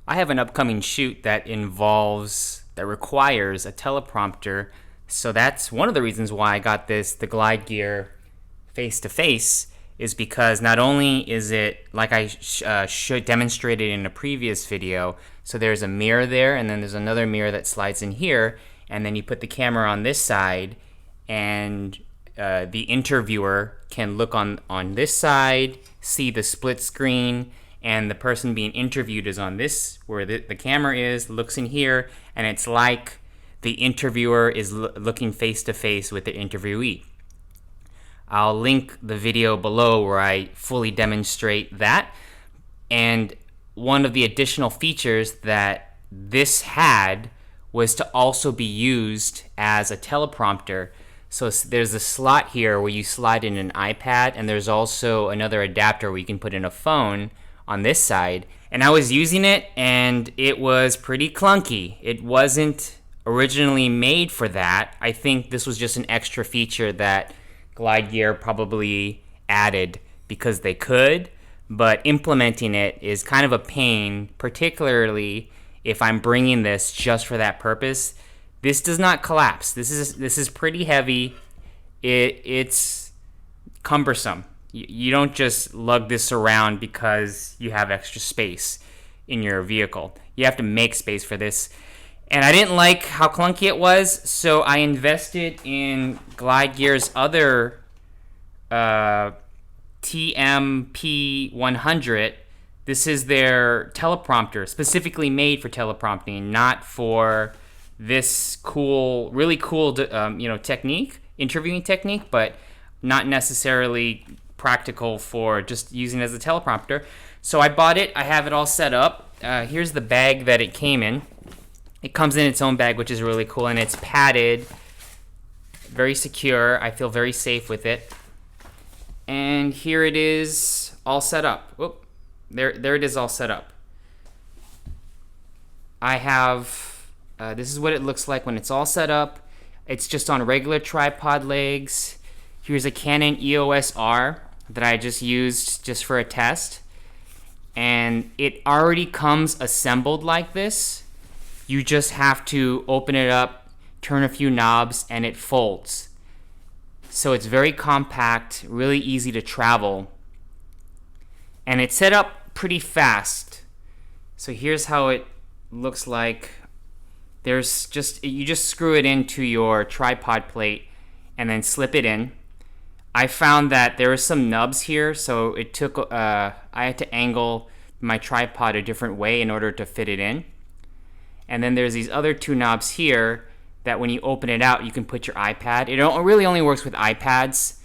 I have an upcoming shoot that requires a teleprompter, so that's one of the reasons why I got the Glide Gear face to face, is because not only is it like I demonstrated in a previous video, so there's a mirror there, and then there's another mirror that slides in here, and then you put the camera on this side, and the interviewer can look on this side, see the split screen, and the person being interviewed is on this, where the camera is, looks in here, and it's like the interviewer is looking face to face with the interviewee. I'll link the video below where I fully demonstrate that. And one of the additional features that this had was to also be used as a teleprompter. So there's a slot here where you slide in an iPad, and there's also another adapter where you can put in a phone on this side. And I was using it, and it was pretty clunky. It wasn't originally made for that. I think this was just an extra feature that Glide Gear probably added because they could, but implementing it is kind of a pain, particularly if I'm bringing this just for that purpose. This does not collapse. This is pretty heavy. It's cumbersome. You don't just lug this around because you have extra space in your vehicle. You have to make space for this. And I didn't like how clunky it was, so I invested in Glide Gear's other TMP100. This is their teleprompter, specifically made for teleprompting, not for this really cool technique, interviewing technique, but not necessarily practical for just using it as a teleprompter. So I bought it. I have it all set up. Here's the bag that it came in. It comes in its own bag, which is really cool, and it's padded, very secure. I feel very safe with it. And here it is, all set up. Whoop, there it is, all set up. I have, this is what it looks like when it's all set up. It's just on regular tripod legs. Here's a Canon EOS R that I just used just for a test. And it already comes assembled like this. You just have to open it up, turn a few knobs, and it folds. So it's very compact, really easy to travel. And it's set up pretty fast. So here's how it looks like. You just screw it into your tripod plate and then slip it in. I found that there were some nubs here, so it took I had to angle my tripod a different way in order to fit it in. And then there's these other two knobs here that when you open it out, you can put your iPad. It really only works with iPads.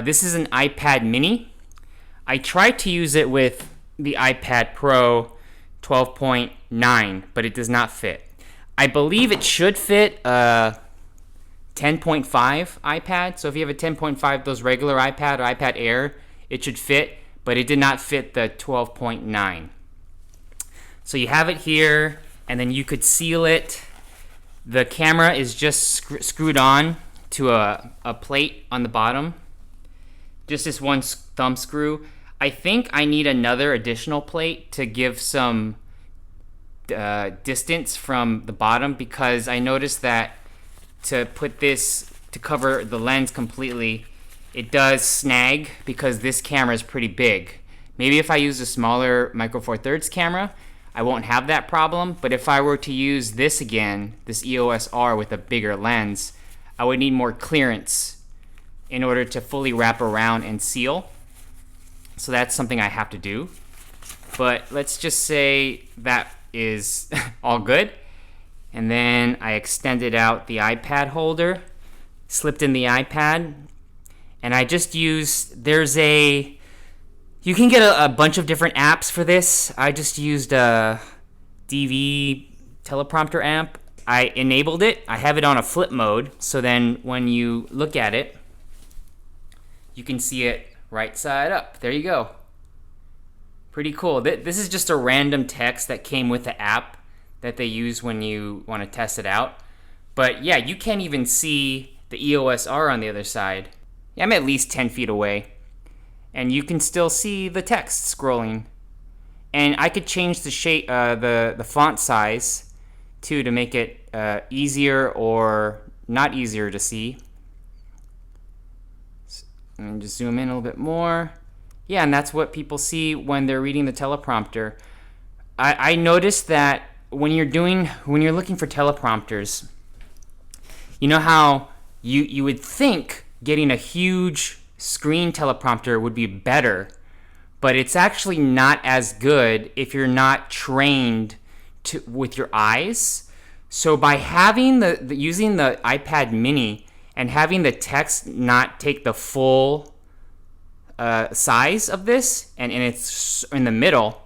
This is an iPad mini. I tried to use it with the iPad Pro 12.9, but it does not fit. I believe it should fit a 10.5 iPad. So if you have a 10.5, those regular iPad or iPad Air, it should fit, but it did not fit the 12.9. So you have it here, and then you could seal it. The camera is just screwed on to a plate on the bottom. Just this one thumb screw. I think I need another additional plate to give some distance from the bottom, because I noticed that to put this to cover the lens completely, it does snag because this camera is pretty big. Maybe if I use a smaller Micro Four Thirds camera, I won't have that problem, but if I were to use this again, this EOS R with a bigger lens, I would need more clearance in order to fully wrap around and seal. So that's something I have to do. But let's just say that is all good. And then I extended out the iPad holder, slipped in the iPad, and I just used, you can get a bunch of different apps for this. I just used a DV teleprompter amp. I enabled it. I have it on a flip mode, so then when you look at it, you can see it right side up. There you go. Pretty cool. This is just a random text that came with the app that they use when you want to test it out. But yeah, you can't even see the EOS R on the other side. Yeah, I'm at least 10 feet away. And you can still see the text scrolling. And I could change the shape, the font size too, to make it easier or not easier to see. And just zoom in a little bit more. Yeah, and that's what people see when they're reading the teleprompter. I noticed that when you're looking for teleprompters, you know how you would think getting a huge screen teleprompter would be better, but it's actually not as good if you're not trained with your eyes. So by having using the iPad mini and having the text not take the full size of this, and it's in the middle,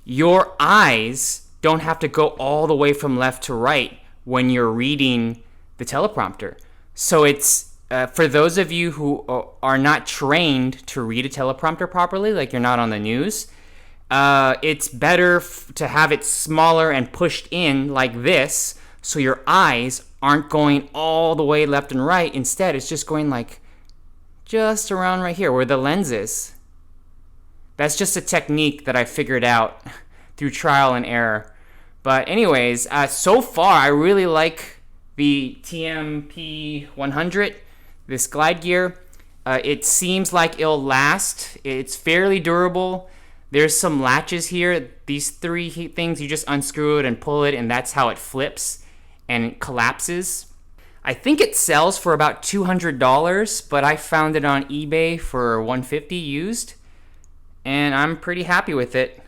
your eyes don't have to go all the way from left to right when you're reading the teleprompter. So it's for those of you who are not trained to read a teleprompter properly, like you're not on the news, it's better to have it smaller and pushed in like this, so your eyes aren't going all the way left and right. Instead, it's just going like just around right here where the lens is. That's just a technique that I figured out through trial and error. But anyways, so far I really like the TMP100, this glide gear. It seems like it'll last. It's fairly durable. There's some latches here. These three things, you just unscrew it and pull it, and that's how it flips and it collapses. I think it sells for about $200, but I found it on eBay for $150 used, and I'm pretty happy with it.